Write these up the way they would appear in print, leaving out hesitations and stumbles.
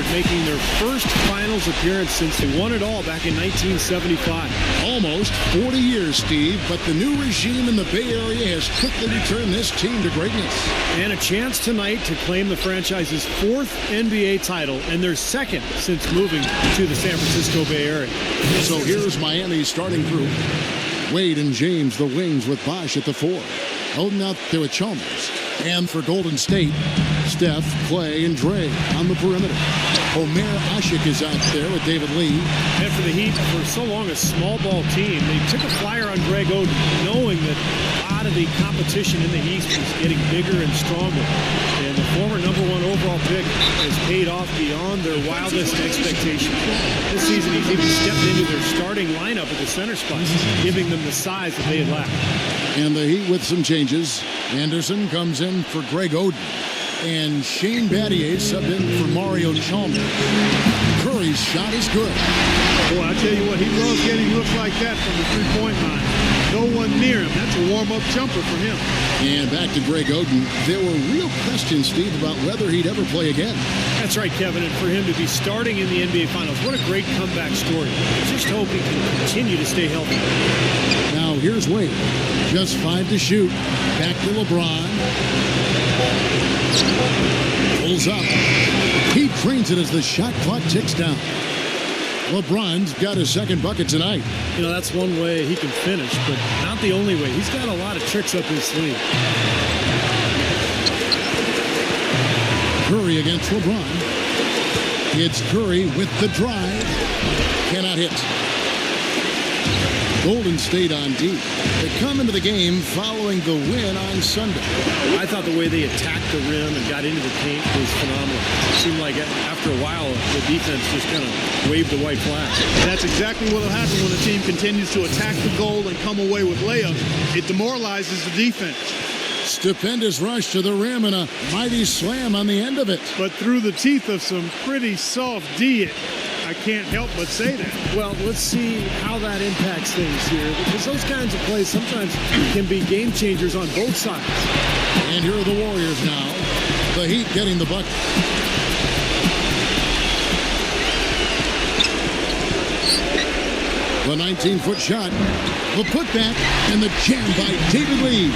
record, making their first finals appearance since they won it all back in 1975. Almost 40 years, Steve, but the new regime in the Bay Area has quickly returned this team to greatness. And a chance tonight to claim the franchise's fourth NBA title and their second since moving to the San Francisco Bay Area. So here's Miami's starting group. Wade and James, the wings, with Bosh at the 4. Holding out there with Chalmers. And for Golden State, Steph, Clay, and Dre on the perimeter. Omer Ashik is out there with David Lee. And for the Heat, for so long a small ball team, they took a flyer on Greg Oden, knowing that a lot of the competition in the East was getting bigger and stronger. And the former #1 overall pick has paid off beyond their wildest expectations. This season, he's even stepped into their starting lineup at the center spot, giving them the size that they had lacked. And the Heat with some changes. Anderson comes in for Greg Oden. And Shane Battier subbed in for Mario Chalmers. Curry's shot is good. Boy, I tell you what, he loves getting looks like that from the three-point line. No one near him. That's a warm-up jumper for him. And back to Greg Oden. There were real questions, Steve, about whether he'd ever play again. That's right, Kevin. And for him to be starting in the NBA Finals, what a great comeback story. Just hope he can continue to stay healthy. Now here's Wade. Just 5 to shoot. Back to LeBron. Pulls up. He trains it as the shot clock ticks down. LeBron's got his second bucket tonight. You know, that's one way he can finish, but not the only way. He's got a lot of tricks up his sleeve. Curry against LeBron. It's Curry with the drive. Cannot hit. Golden State on D. They come into the game following the win on Sunday. I thought the way they attacked the rim and got into the paint was phenomenal. It seemed like after a while, the defense just kind of waved the white flag. That's exactly what will happen when a team continues to attack the goal and come away with layups. It demoralizes the defense. Stupendous rush to the rim and a mighty slam on the end of it. But through the teeth of some pretty soft D, I can't help but say that. Well, let's see how that impacts things here, because those kinds of plays sometimes can be game changers on both sides. And here are the Warriors now. The Heat getting the bucket. The 19-foot shot, the putback, and the jam by David Lee.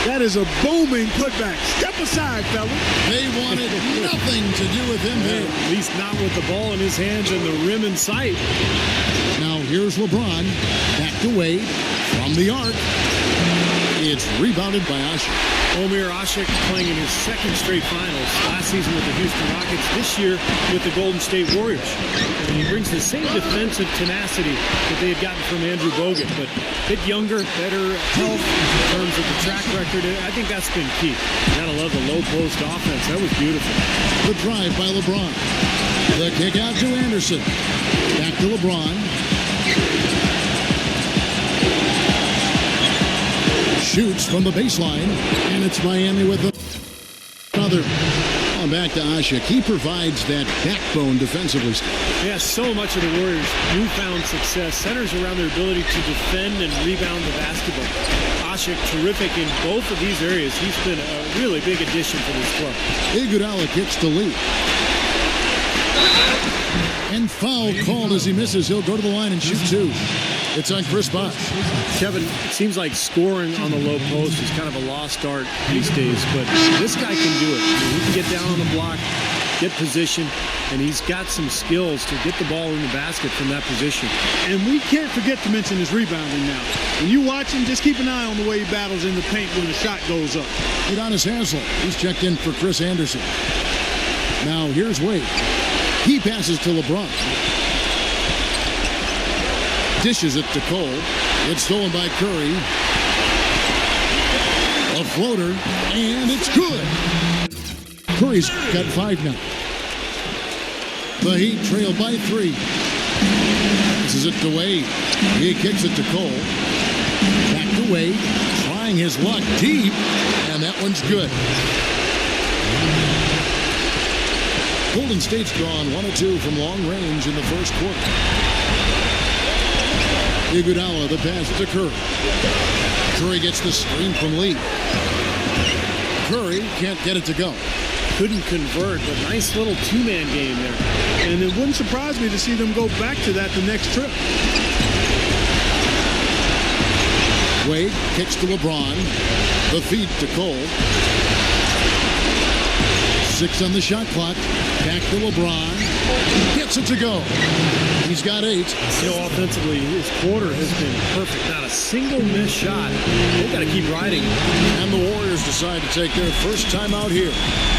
That is a booming putback. Step aside, fella. They wanted nothing to do with him here. At least not with the ball in his hands and the rim in sight. Now here's LeBron. Back to Wade. From the arc. It's rebounded by Ashik. Omer Ashik playing in his second straight finals. Last season with the Houston Rockets. This year with the Golden State Warriors. And he brings the same defensive tenacity that they had gotten from Andrew Bogut. But a bit younger, better health in terms of the track record. I think that's been key. You gotta love the low post offense. That was beautiful. The drive by LeBron. The kick out to Anderson. Back to LeBron. Shoots from the baseline, and it's Miami with another. Back to Ashik. He provides that backbone defensively. Yeah, so much of the Warriors' newfound success centers around their ability to defend and rebound the basketball. Ashik, terrific in both of these areas. He's been a really big addition for this club. Iguodala kicks the lead. And foul called as he misses. He'll go to the line and shoot two. It's on Chris Bosh. Kevin, it seems like scoring on the low post is kind of a lost art these days, but this guy can do it. He can get down on the block, get position, and he's got some skills to get the ball in the basket from that position. And we can't forget to mention his rebounding now. When you watch him, just keep an eye on the way he battles in the paint when the shot goes up. Udonis Haslem. He's checked in for Chris Anderson. Now here's Wade. He passes to LeBron. Dishes it to Cole. It's stolen by Curry. A floater, and it's good. Curry's got 5 now. The Heat trail by 3. This is it to Wade. He kicks it to Cole. Back to Wade. Trying his luck deep, and that one's good. Golden State's gone 1 of 2 from long range in the first quarter. Iguodala, the pass to Curry. Curry gets the screen from Lee. Curry can't get it to go. couldn't convert, but nice little two-man game there. And it wouldn't surprise me to see them go back to that the next trip. Wade kicks to LeBron. The feed to Cole. 6 on the shot clock. Back to LeBron. Gets it to go. He's got 8. You know, offensively, his quarter has been perfect. Not a single missed shot. They've got to keep riding. And the Warriors decide to take their first time out here.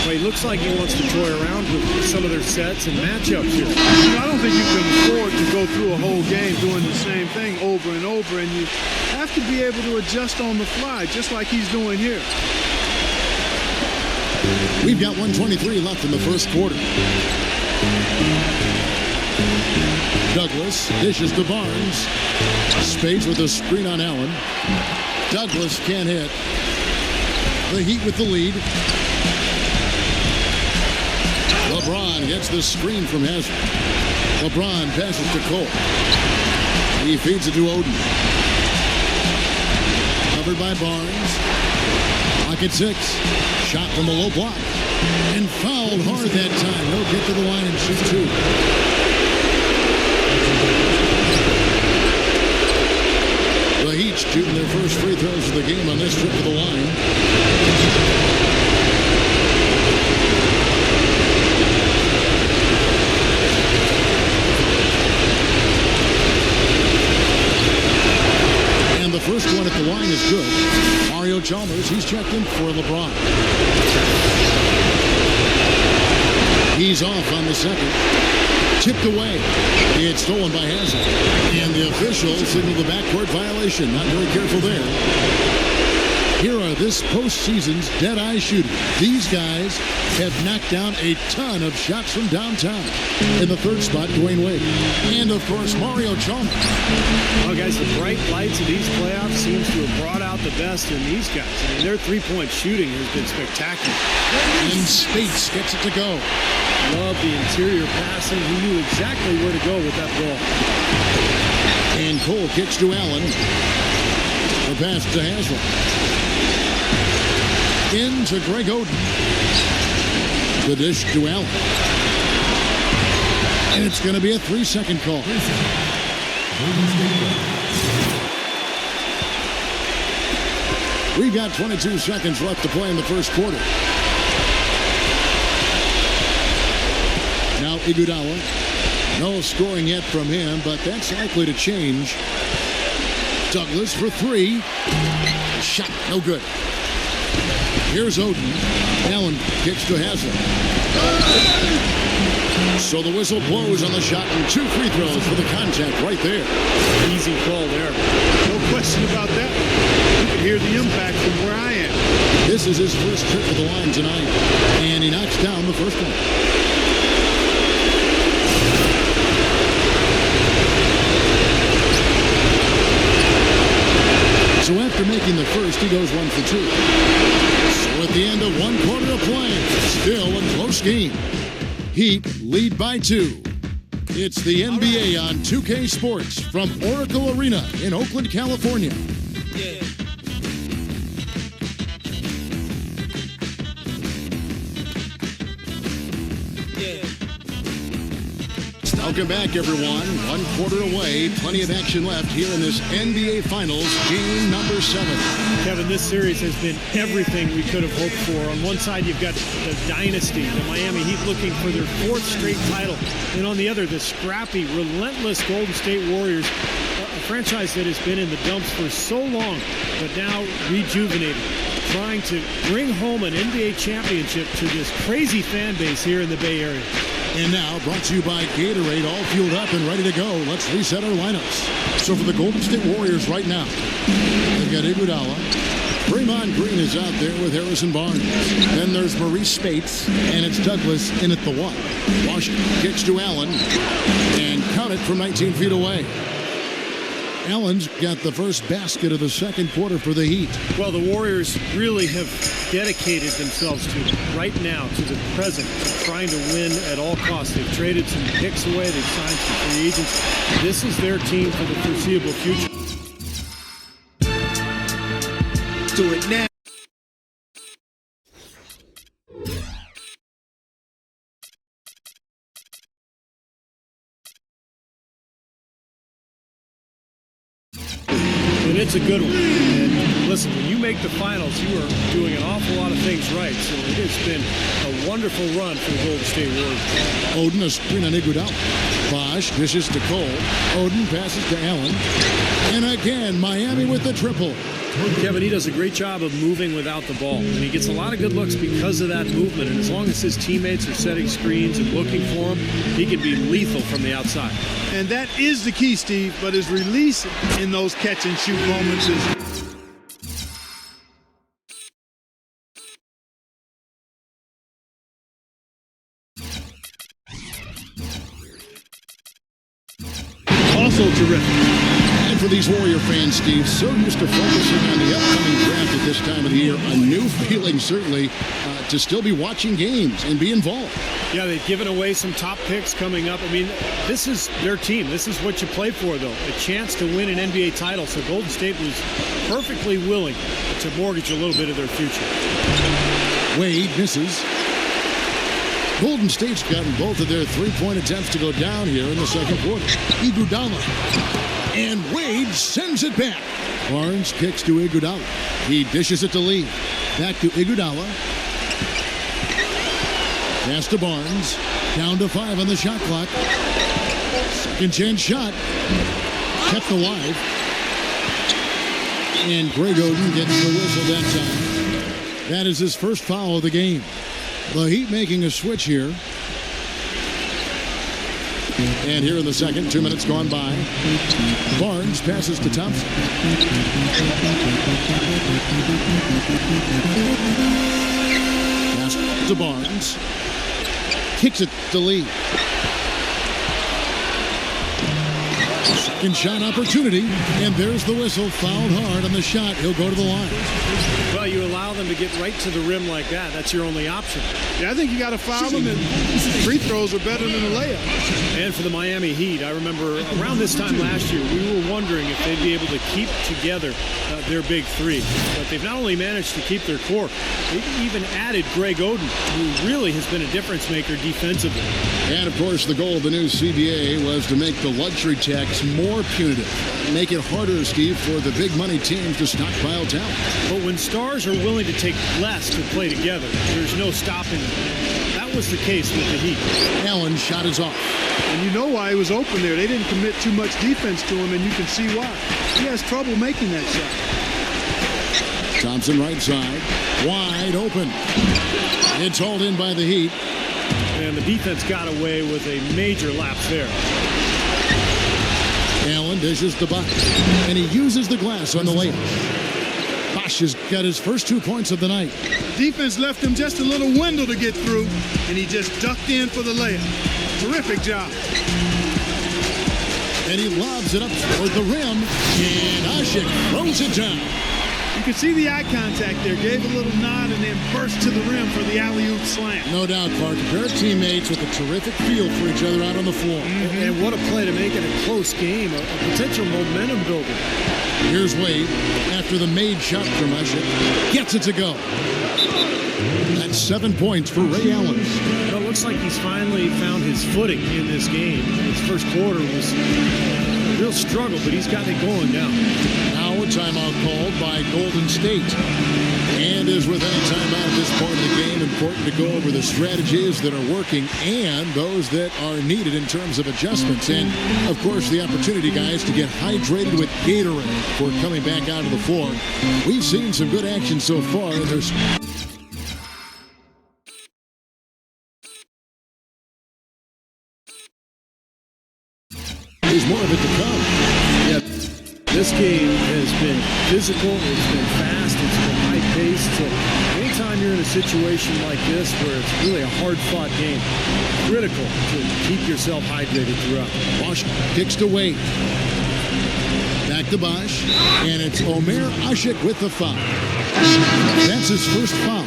Well, he looks like he wants to toy around with some of their sets and matchups here. You know, I don't think you can afford to go through a whole game doing the same thing over and over, and you have to be able to adjust on the fly, just like he's doing here. We've got 1:23 left in the first quarter. Douglas dishes to Barnes. Spades with a screen on Allen. Douglas can't hit. The Heat with the lead. LeBron gets the screen from Hazard. LeBron passes to Cole. He feeds it to Oden. Covered by Barnes. Clock at 6. Shot from the low block. And fouled hard that time. He'll get to the line and shoot 2. The Heat shooting their first free throws of the game on this trip to the line. And the first one at the line is good. Mario Chalmers, he's checked in for LeBron. He's off on the second. Tipped away. It's stolen by Hazard. And the officials signal the backcourt violation. Not very careful there. Here are this postseason's dead-eye shooters. These guys have knocked down a ton of shots from downtown. In the third spot, Dwayne Wade. And, of course, Mario Chalmers. Well, guys, the bright lights of these playoffs seems to have brought out the best in these guys. I mean, their three-point shooting has been spectacular. And Spates gets it to go. Love the interior passing. He knew exactly where to go with that ball. And Cole kicks to Allen. The pass to Hazard. Into Greg Oden. The dish to Allen. And it's going to be a 3-second call. We've got 22 seconds left to play in the first quarter. Now Iguodala. No scoring yet from him, but that's likely to change. Douglas for 3. Shot, no good. Here's Oden. Allen kicks to Hazard. So the whistle blows on the shot and 2 free throws for the contact right there. Easy call there. No question about that. You can hear the impact from where I am. This is his first trip to the line tonight, and he knocks down the first one. So after making the first, he goes 1 for 2. So at the end of 1 quarter of play, still a close game. Heat lead by 2. It's the NBA on 2K Sports from Oracle Arena in Oakland, California. Yeah. Welcome back, everyone. 1 quarter away. Plenty of action left here in this NBA Finals, game number 7. Kevin, this series has been everything we could have hoped for. On one side, you've got the Dynasty, the Miami Heat looking for their 4th straight title. And on the other, the scrappy, relentless Golden State Warriors, a franchise that has been in the dumps for so long, but now rejuvenated, trying to bring home an NBA championship to this crazy fan base here in the Bay Area. And now, brought to you by Gatorade, all fueled up and ready to go. Let's reset our lineups. So for the Golden State Warriors right now, they've got Iguodala. Draymond Green is out there with Harrison Barnes. Then there's Maurice Spates, and it's Douglas in at the 1. Washington kicks to Allen, and count it from 19 feet away. Allen's got the first basket of the second quarter for the Heat. Well, the Warriors really have dedicated themselves to right now, to the present, trying to win at all costs. They've traded some picks away. They've signed some free agents. This is their team for the foreseeable future. Do it now. and it's a good one. And listen, when you make the finals, you are doing an awful lot of things right. So it has been a wonderful run for the Golden State Warriors. Oden, a screen on Iguodala. Bosch dishes to Cole. Oden passes to Allen. And again, Miami with the triple. Kevin, he does a great job of moving without the ball, and he gets a lot of good looks because of that movement. And as long as his teammates are setting screens and looking for him, he can be lethal from the outside. And that is the key, Steve, but his release in those catch-and-shoot moments is... also terrific. And for these Warrior fans, Steve, so used to focusing on the upcoming draft at this time of the year, a new feeling certainly to still be watching games and be involved. Yeah, they've given away some top picks coming up. I mean, this is their team. This is what you play for, though, a chance to win an NBA title. So Golden State was perfectly willing to mortgage a little bit of their future. Wade misses. Golden State's gotten both of their three-point attempts to go down here in the second quarter. Iguodala. And Wade sends it back. Barnes kicks to Iguodala. He dishes it to Lee. Back to Iguodala. Pass to Barnes. Down to 5 on the shot clock. Second chance shot. Kept alive. And Greg Oden gets the whistle that time. That is his first foul of the game. The Heat making a switch here. And here in the second, 2 minutes gone by. Barnes passes to Thompson. Pass to Barnes. Kicks it to Lee. Second shot opportunity. And there's the whistle. Fouled hard on the shot. He'll go to the line. Well, you allow them to get right to the rim like that. That's your only option. Yeah, I think you got to foul them, and free throws are better than a layup. And for the Miami Heat, I remember around this time last year, we were wondering if they'd be able to keep together their big three. But they've not only managed to keep their core, they've even added Greg Oden, who really has been a difference maker defensively. And, of course, the goal of the new CBA was to make the luxury tax more punitive. Make it harder, Steve, for the big money teams to stockpile talent. But when stars are willing to take less to play together, there's no stopping them. That was the case with the Heat. Allen's shot is off. And you know why he was open there. They didn't commit too much defense to him, and you can see why. He has trouble making that shot. Thompson right side. Wide open. It's hauled in by the Heat. And the defense got away with a major lapse there. Allen dishes the bucket. And he uses the glass on the layup. Bosch has got his first 2 points of the night. Defense left him just a little window to get through, and he just ducked in for the layup. Terrific job. And he lobs it up toward the rim, and Ashik throws it down. You can see the eye contact there. Gave a little nod and then burst to the rim for the alley-oop slam. No doubt, Clark. Their teammates with a terrific feel for each other out on the floor. And what a play to make it a close game, a potential momentum builder. Here's Wade after the made shot from Ashik. Gets it to go. That's 7 points for Ray Allen. It looks like he's finally found his footing in this game. His first quarter was a real struggle, but he's got it going now. Now a timeout called by Golden State. And as with any timeout at this point of the game, important to go over the strategies that are working and those that are needed in terms of adjustments. And, of course, the opportunity, guys, to get hydrated with Gatorade before coming back out of the floor. We've seen some good action so far. There's more of it to come. Yeah, this game has been physical, it's been fast, it's been high-paced. So anytime you're in a situation like this where it's really a hard-fought game, critical to keep yourself hydrated throughout. Bosch kicks to Wade. Back to Bosch, and it's Omer Ashik with the foul. That's his first foul.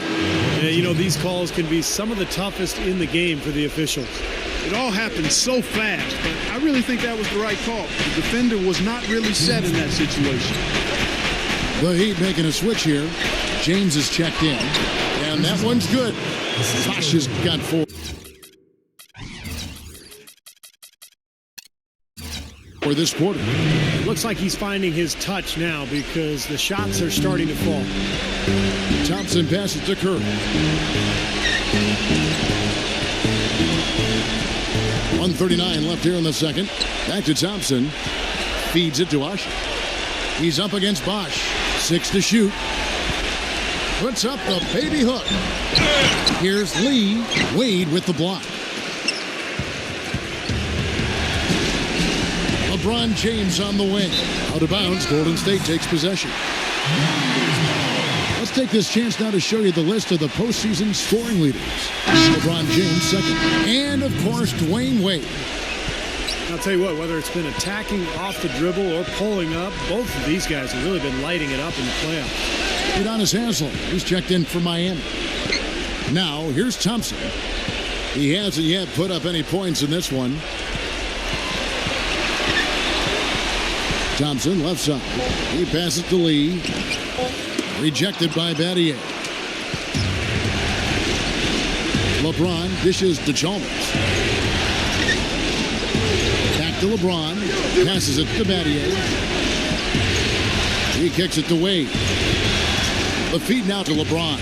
Yeah, you know, these calls can be some of the toughest in the game for the officials. It all happened so fast, but I really think that was the right call. The defender was not really set in that situation. The Heat making a switch here. James is checked in, and that one's good. Bosch has got 4. for this quarter. It looks like he's finding his touch now because the shots are starting to fall. Thompson passes to Curry. 1:39 left here in the second. Back to Thompson. Feeds it to Usher. He's up against Bosch. 6 to shoot. Puts up the baby hook. Here's Lee. Wade with the block. LeBron James on the wing. Out of bounds. Golden State takes possession. Let's take this chance now to show you the list of the postseason scoring leaders. LeBron James second. And, of course, Dwayne Wade. I'll tell you what, whether it's been attacking off the dribble or pulling up, both of these guys have really been lighting it up in the playoffs. Udonis Haslem. He's checked in for Miami. Now, here's Thompson. He hasn't yet put up any points in this one. Thompson, left side. He passes to Lee. Rejected by Battier. LeBron dishes to Chalmers. Back to LeBron. Passes it to Battier. He kicks it to Wade. The feed now to LeBron.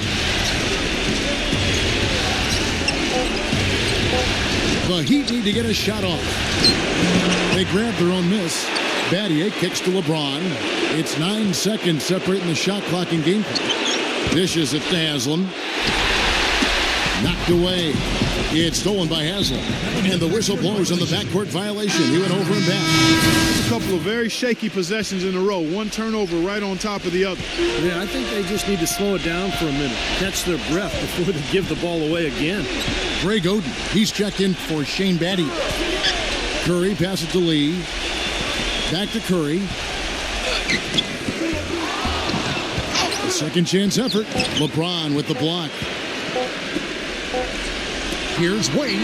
The Heat need to get a shot off. They grab their own miss. Battier kicks to LeBron. It's 9 seconds separating the shot clock and game clock. Dishes it to Haslem. Knocked away. It's stolen by Haslem. And the whistle blows on the backcourt violation. He went over and back. A couple of very shaky possessions in a row. One turnover right on top of the other. Yeah, I think they just need to slow it down for a minute. Catch their breath before they give the ball away again. Greg Oden. He's checked in for Shane Battier. Curry passes to Lee. Back to Curry. A second chance effort. LeBron with the block. Here's Wade.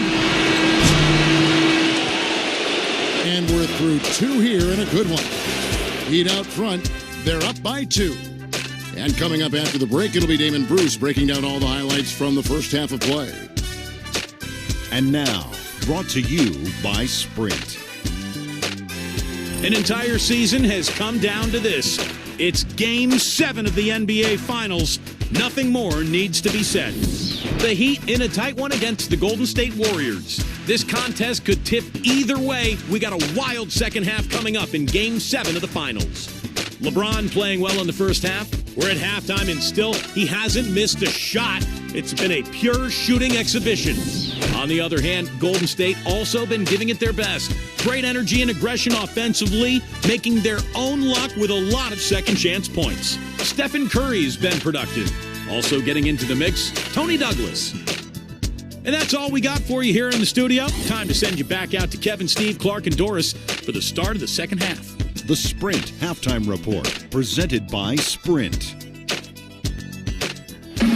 And we're through 2 here and a good one. Heat out front. They're up by 2. And coming up after the break, it'll be Damon Bruce breaking down all the highlights from the first half of play. And now, brought to you by Sprint. An entire season has come down to this. It's Game 7 of the NBA Finals. Nothing more needs to be said. The Heat in a tight one against the Golden State Warriors. This contest could tip either way. We got a wild second half coming up in Game 7 of the Finals. LeBron playing well in the first half. We're at halftime and still he hasn't missed a shot. It's been a pure shooting exhibition. On the other hand, Golden State also been giving it their best. Great energy and aggression offensively, making their own luck with a lot of second chance points. Steph Curry's been productive. Also getting into the mix, Toney Douglas. And that's all we got for you here in the studio. Time to send you back out to Kevin, Steve, Clark, and Doris for the start of the second half. The Sprint Halftime Report, presented by Sprint.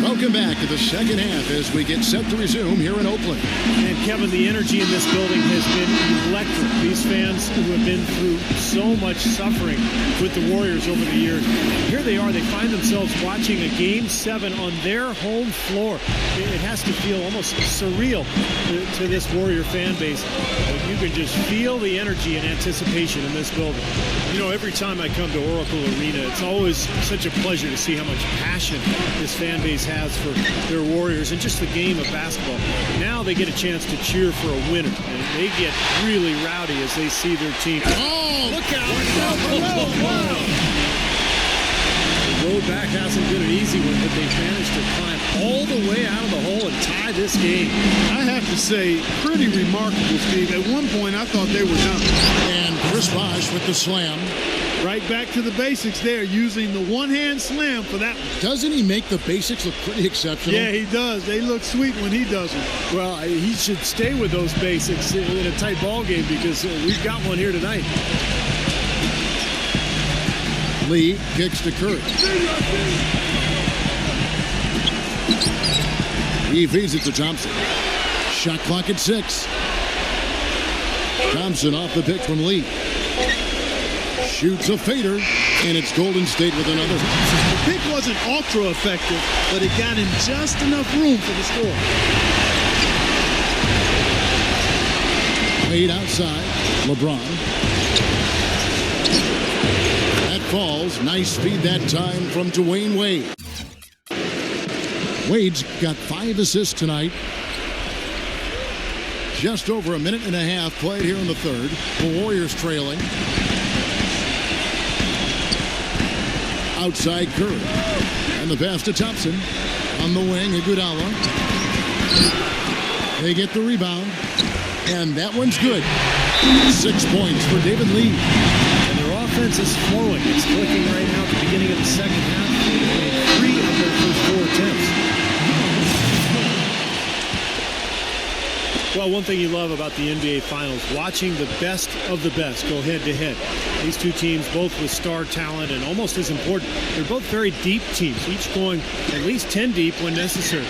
Welcome back to the second half as we get set to resume here in Oakland. And Kevin, the energy in this building has been electric. These fans who have been through so much suffering with the Warriors over the years, here they are. They find themselves watching a Game 7 on their home floor. It has to feel almost surreal to this Warrior fan base. But you can just feel the energy and anticipation in this building. You know, every time I come to Oracle Arena, it's always such a pleasure to see how much passion this fan base has for their Warriors and just the game of basketball. Now they get a chance to cheer for a winner, and they get really rowdy as they see their team. Oh, Look out! The road back hasn't been an easy one, but they've managed to climb all the way out of the hole and tie this game. I have to say, pretty remarkable, Steve. At one point, I thought they were done. And Chris Bosh with the slam. Right back to the basics there, using the one-hand slam for that one. Doesn't he make the basics look pretty exceptional? Yeah, he does. They look sweet when he does them. Well, he should stay with those basics in a tight ball game because we've got one here tonight. Lee kicks to Curry. He feeds it to Thompson. Shot clock at 6. Thompson off the pick from Lee. Shoots a fader, and it's Golden State with another. The pick wasn't ultra effective, but it got him just enough room for the score. Wade outside. LeBron. That falls. Nice feed that time from Dwayne Wade. Wade's got 5 assists tonight. Just over a minute and a half played here in the third. The Warriors trailing. Outside Curry. And the pass to Thompson. On the wing, Iguodala. They get the rebound. And that one's good. 6 points for David Lee. And their offense is flowing. It's clicking right now at the beginning of the second half. They made 3 of their first 4 attempts. Well, one thing you love about the NBA Finals, watching the best of the best go head-to-head. These two teams, both with star talent, and almost as important, they're both very deep teams, each going at least 10 deep when necessary.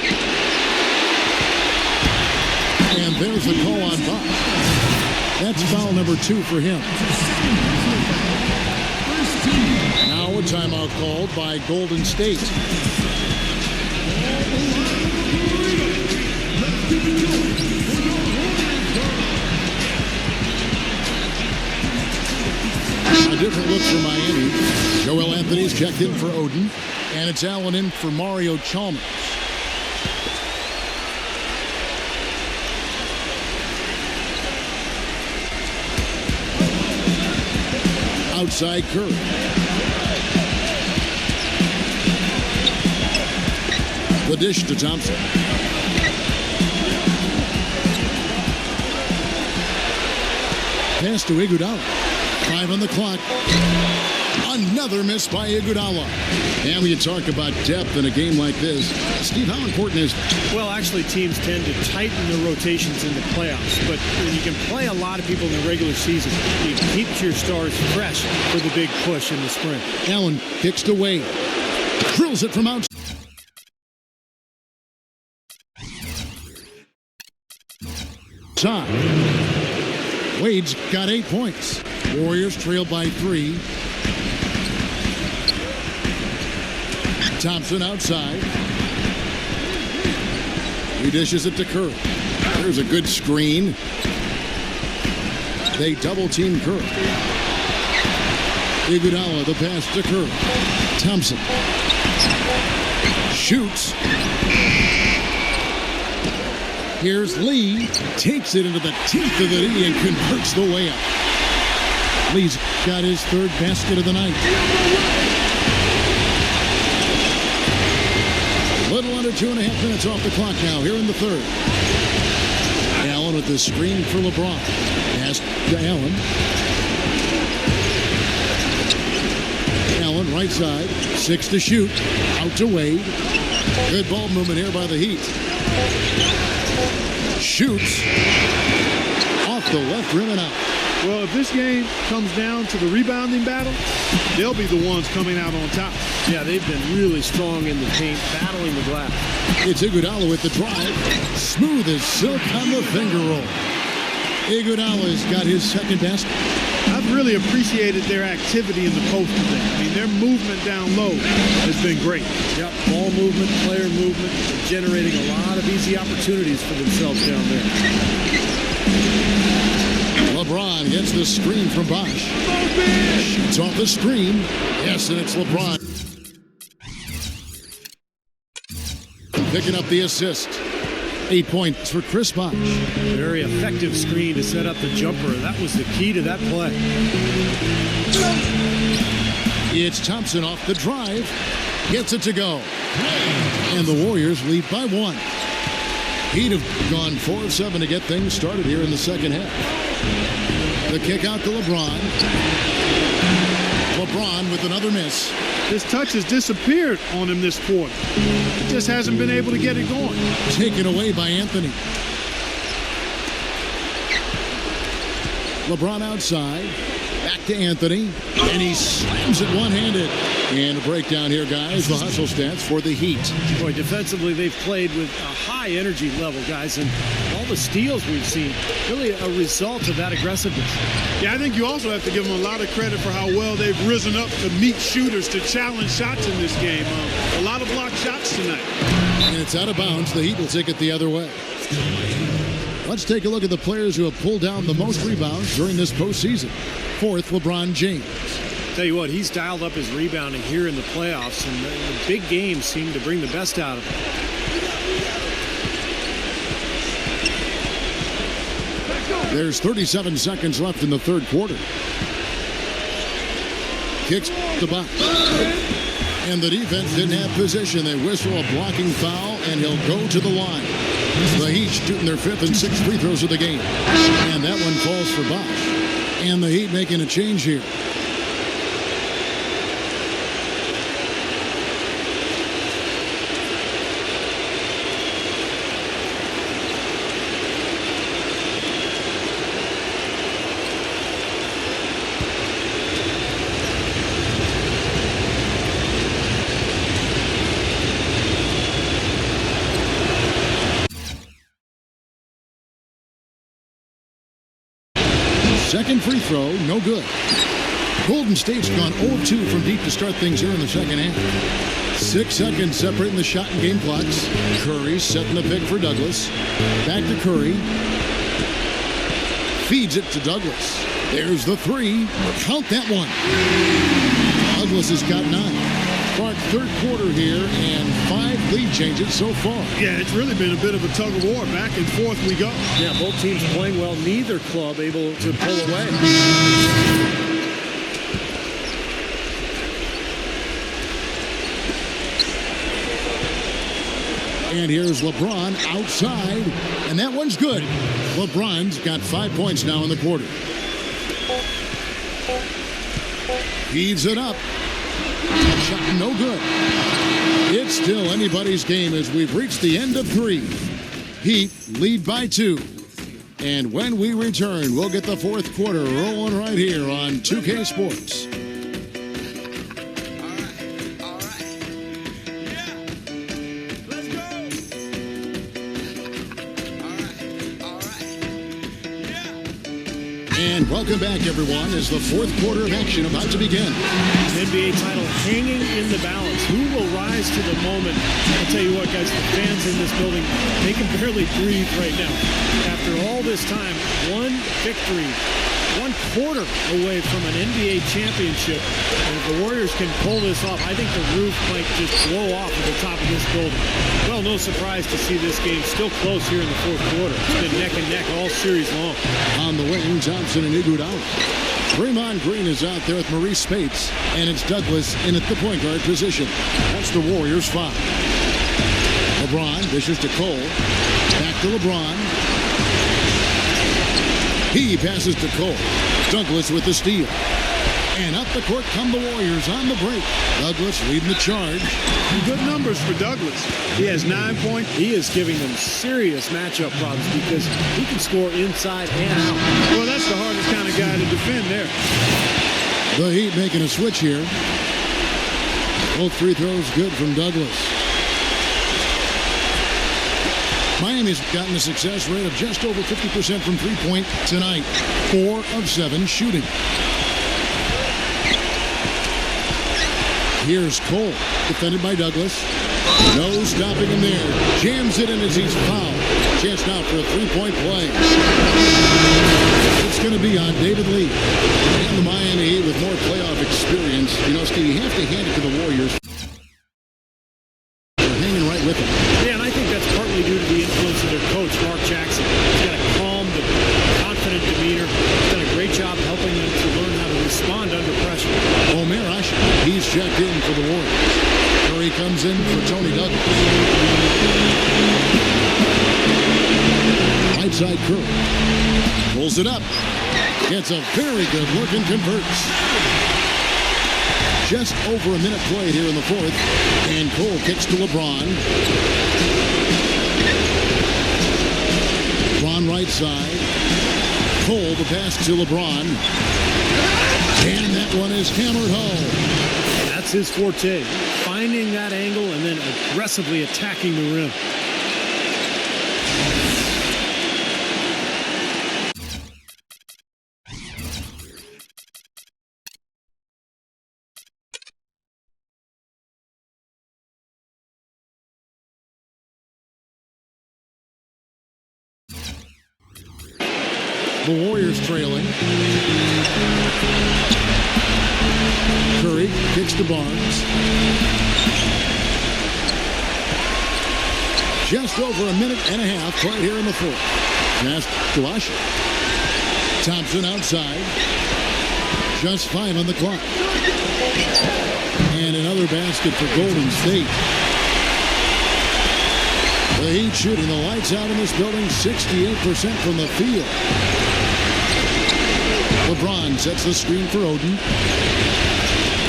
And there's the call on Bosch. That's foul number 2 for him. Now a timeout called by Golden State. A different look for Miami. Joel Anthony's checked in for Oden. And it's Allen in for Mario Chalmers. Outside Curry. The dish to Thompson. Pass to Iguodala. 5 on the clock. Another miss by Iguodala. And when you talk about depth in a game like this, Steve, how important is that? Well, actually, teams tend to tighten their rotations in the playoffs. But when you can play a lot of people in the regular season, you keep your stars fresh for the big push in the spring. Allen kicks to Wade. Drills it from outside. Wade's got 8 points. Warriors trail by 3. Thompson outside. He dishes it to Curry. There's a good screen. They double-team Curry. Iguodala, the pass to Curry. Thompson shoots. Here's Lee. Takes it into the teeth of the knee and converts the layup. Lee's got his 3rd basket of the night. Little under 2.5 minutes off the clock now here in the third. Allen with the screen for LeBron. Pass to Allen. Allen right side. 6 to shoot. Out to Wade. Good ball movement here by the Heat. Shoots. Off the left rim and out. Well, if this game comes down to the rebounding battle, they'll be the ones coming out on top. Yeah, they've been really strong in the paint, battling the glass. It's Iguodala with the drive. Smooth as silk on the finger roll. Iguodala's got his 2nd basket. I've really appreciated their activity in the post today. I mean, their movement down low has been great. Yep, ball movement, player movement, generating a lot of easy opportunities for themselves down there. LeBron gets the screen from Bosch. Shoots off the screen. Yes, and it's LeBron. Picking up the assist. 8 points for Chris Bosch. Very effective screen to set up the jumper. That was the key to that play. It's Thompson off the drive. Gets it to go. And the Warriors lead by 1. He'd have gone 4 of 7 to get things started here in the second half. The kick out to LeBron. LeBron with another miss. His touch has disappeared on him this quarter. He just hasn't been able to get it going. Taken away by Anthony. LeBron outside. Back to Anthony. And he slams it one-handed. And a breakdown here, guys. The hustle stats for the Heat. Boy, defensively, they've played with a high energy level, guys. And all the steals we've seen, really a result of that aggressiveness. Yeah, I think you also have to give them a lot of credit for how well they've risen up to meet shooters, to challenge shots in this game. A lot of blocked shots tonight. And it's out of bounds. The Heat will take it the other way. Let's take a look at the players who have pulled down the most rebounds during this postseason. Fourth, LeBron James. Tell you what, he's dialed up his rebounding here in the playoffs, and the big games seem to bring the best out of him. There's 37 seconds left in the third quarter. Kicks the box. And the defense didn't have position. They whistle a blocking foul, and he'll go to the line. The Heat shooting their fifth and sixth free throws of the game. And that one falls for Bosch. And the Heat making a change here. Second free throw, no good. Golden State's gone 0-2 from deep to start things here in the second half. 6 seconds separating the shot and game clocks. Curry setting the pick for Douglas. Back to Curry. Feeds it to Douglas. There's the three. Count that one. Douglas has got 9. Clark, third quarter here, and 5 lead changes so far. Yeah, it's really been a bit of a tug of war. Back and forth we go. Yeah, both teams playing well. Neither club able to pull away. And here's LeBron outside, and that one's good. LeBron's got 5 points now in the quarter. Feeds it up. Shot no good. It's still anybody's game as we've reached the end of 3. Heat lead by 2. And when we return, we'll get the fourth quarter rolling right here on 2K Sports. And welcome back, everyone, as the fourth quarter of action about to begin. An NBA title hanging in the balance. Who will rise to the moment? I'll tell you what, guys, the fans in this building, they can barely breathe right now. After all this time, one victory, 1 quarter away from an NBA championship. And if the Warriors can pull this off, I think the roof might just blow off at the top of this building. Well, no surprise to see this game still close here in the fourth quarter. It's been neck and neck all series long. On the wing, Thompson and Iguodala. Draymond Green is out there with Maurice Spates, and it's Douglas in at the point guard position. That's the Warriors' 5. LeBron dishes to Cole. Back to LeBron. He passes to Cole. Douglas with the steal. And up the court come the Warriors on the break. Douglas leading the charge. Good numbers for Douglas. He has 9 points. He is giving them serious matchup problems because he can score inside and out. Well, that's the hardest kind of guy to defend there. The Heat making a switch here. Both free throws good from Douglas. Miami's gotten a success rate of just over 50% from three-point tonight. 4 of 7 shooting. Here's Cole, defended by Douglas. No stopping him there. Jams it in as he's fouled. Chance now for a three-point play. It's going to be on David Lee. And the Miami Heat with more playoff experience. You know, Steve, you have to hand it to the Warriors. They're hanging right with them. Yeah, and I think that's partly due to the influence of their coach, Mark Jackson. He's got a calm, confident demeanor. He's done a great job helping them to learn how to respond under pressure. Omer Asher, he's checked in for the Warriors. Curry comes in for Toney Douglas. Right side Curry. Pulls it up. Gets a very good look and converts. Just over a minute played here in the fourth. And Cole kicks to LeBron. LeBron right side. Cole the pass to LeBron. And that one is hammered home. That's his forte. Finding that angle and then aggressively attacking the rim. The Warriors trailing. Curry kicks to Barnes. Just over a minute and a half right here in the fourth. Pass to Usher. Thompson outside. Just 5 on the clock. And another basket for Golden State. The Heat shooting the lights out in this building, 68% from the field. LeBron sets the screen for Oden.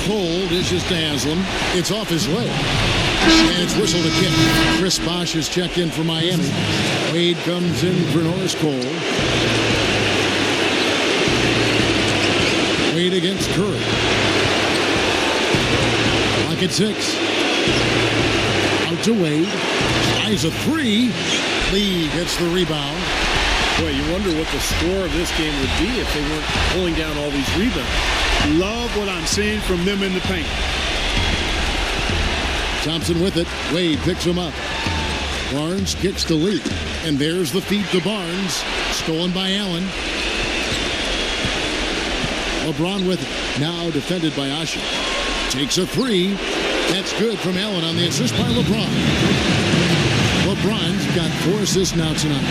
Cole dishes to Haslam. It's off his leg. And it's whistled a kick. Chris Bosh is checked in for Miami. Wade comes in for Norris Cole. Wade against Curry. Lock at 6. Out to Wade. Tries a 3. Lee gets the rebound. Boy, you wonder what the score of this game would be if they weren't pulling down all these rebounds. Love what I'm seeing from them in the paint. Thompson with it. Wade picks him up. Barnes kicks to Lee. And there's the feed to Barnes. Stolen by Allen. LeBron with it. Now defended by Usher. Takes a 3. That's good from Allen on the assist by LeBron. LeBron's got 4 assists now tonight.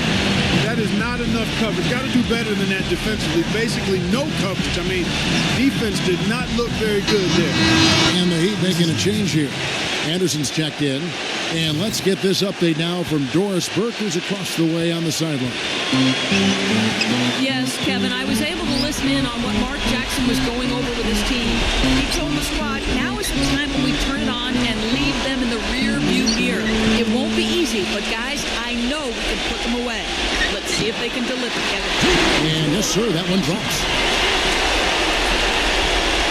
That is not enough coverage. Got to do better than that defensively. Basically no coverage. I mean, defense did not look very good there. And the Heat making a change here. Anderson's checked in. And let's get this update now from Doris Burke, who's across the way on the sideline. Yes, Kevin, I was able to listen in on what Mark Jackson was going over with his team. He told the squad, now is the time when we turn it on and leave them in the rear view mirror. It won't be easy, but guys, I know we can put them away. Let's see if they can deliver, Kevin. And yes, sir, that one drops.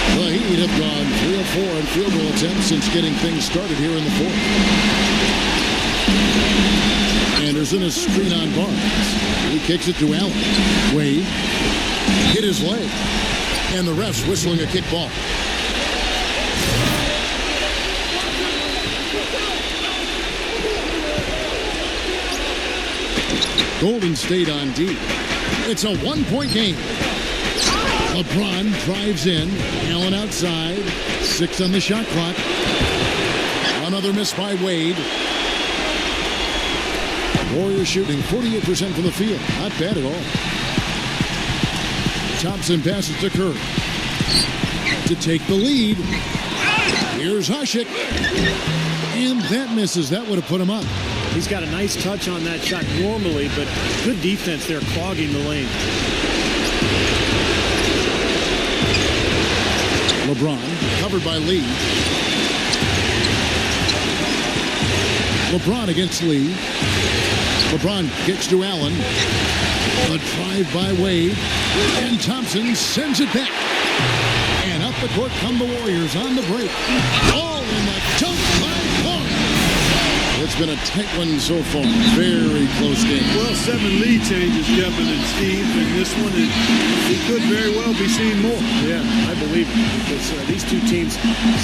The Heat have gone 3 of 4 in field goal attempts since getting things started here in the fourth. Anderson is screen on Barnes. He kicks it to Allen. Wade hit his leg. And the ref's whistling a kick ball. Golden State on D. It's a 1-point game. LeBron drives in. Allen outside. 6 on the shot clock. Another miss by Wade. Warriors shooting 48% from the field. Not bad at all. Thompson passes to Curry to take the lead. Here's Hushik. And that misses. That would have put him up. He's got a nice touch on that shot normally, but good defense there clogging the lane. LeBron covered by Lee. LeBron against Lee. LeBron kicks to Allen. A drive by Wade. And Thompson sends it back. And up the court come the Warriors on the break. All in the dunk by Barnes. It's been a tight one so far. Very close game. Well, 7 lead changes, Kevin and Steve, in this one. And he could very well be seeing more. Yeah, I believe it. Because these two teams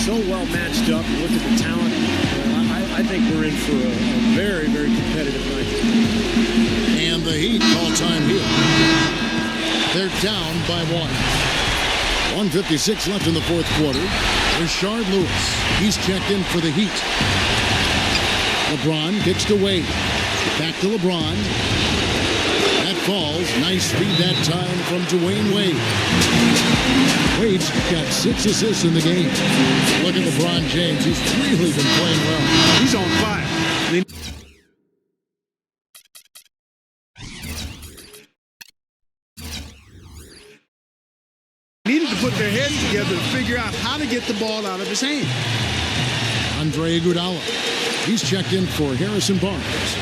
so well matched up. Look at the talent. I think we're in for a very, very competitive night. And the Heat call time here. They're down by 1. 1:56 left in the fourth quarter. Rashard Lewis. He's checked in for the Heat. LeBron kicks to Wade. Back to LeBron. That falls. Nice feed that time from Dwayne Wade. Wade's got 6 assists in the game. Look at LeBron James. He's really been playing well. He's on fire. Needed to put their heads together to figure out how to get the ball out of his hand. Andre Iguodala. He's checked in for Harrison Barnes.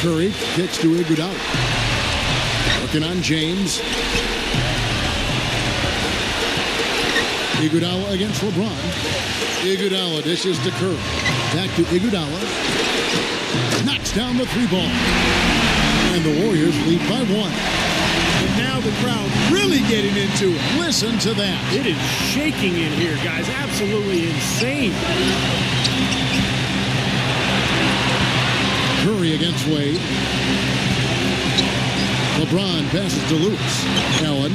Curry kicks to Iguodala. Working on James. Iguodala against LeBron. Iguodala dishes to Curry. Back to Iguodala. Knocks down the 3-ball. And the Warriors lead by 1. And now the crowd really getting into it. Listen to that. It is shaking in here, guys. Absolutely insane. Curry against Wade. LeBron passes to Lewis. Allen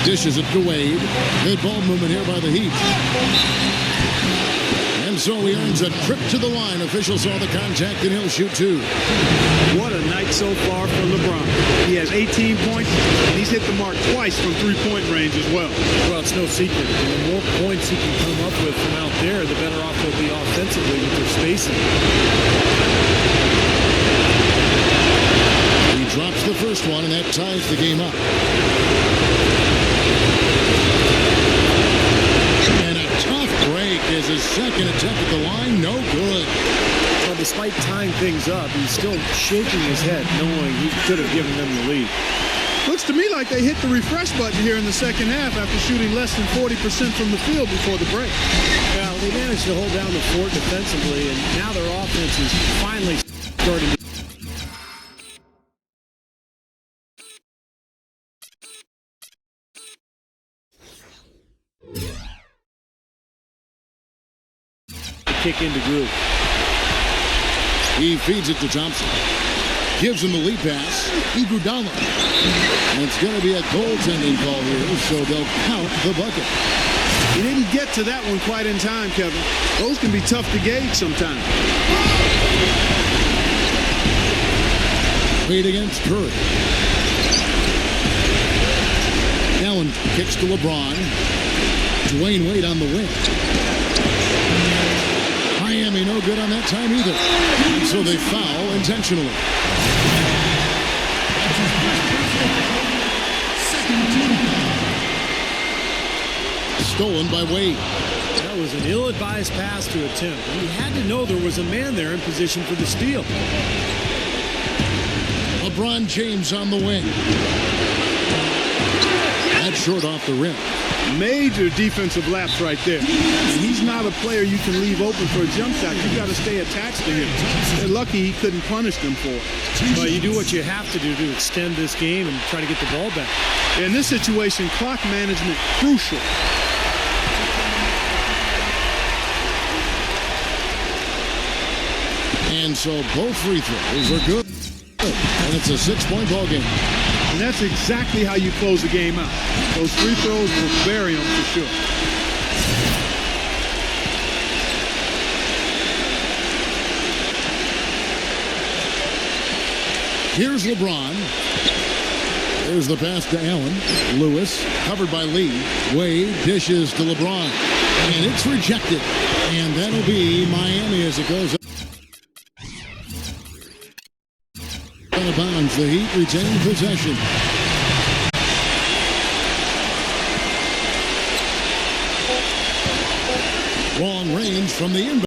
dishes it to Wade. Good ball movement here by the Heat. And so he earns a trip to the line. Officials saw the contact and he'll shoot two. What a night so far for LeBron. He has 18 points, and he's hit the mark twice from three-point range as well. Well, it's no secret. The more points he can come up with from out there, the better off they'll be offensively with their spacing. He drops the first one, and that ties the game up. And a tough break is his second attempt at the line. No good. So despite tying things up, he's still shaking his head, knowing he could have given them the lead. Looks to me like they hit the refresh button here in the second half after shooting less than 40% from the field before the break. Well, they managed to hold down the fort defensively, and now their offense is finally starting to... kick into groove. He feeds it to Thompson. Gives him the lead pass. Iguodala. And it's going to be a goaltending call here, so they'll count the bucket. He didn't get to that one quite in time, Kevin. Those can be tough to gauge sometimes. Wade against Curry. Allen kicks to LeBron. Dwayne Wade on the wing. Miami no good on that time either. And so they foul intentionally. Stolen by Wade. That was an ill-advised pass to attempt. He had to know there was a man there in position for the steal. LeBron James on the wing. That's short off the rim. Major defensive lapse right there. And he's not a player you can leave open for a jump shot. You've got to stay attached to him. They're lucky he couldn't punish them for it. Well, you do what you have to do to extend this game and try to get the ball back. In this situation, clock management crucial. And so both free throws are good. And it's a 6-point ball game. And that's exactly how you close the game out. Those free throws will bury them for sure. Here's LeBron. There's the pass to Allen. Lewis, covered by Lee. Wade dishes to LeBron. And it's rejected. And that'll be Miami as it goes up. Out of bounds. The Heat retain possession. Long range from the inbound.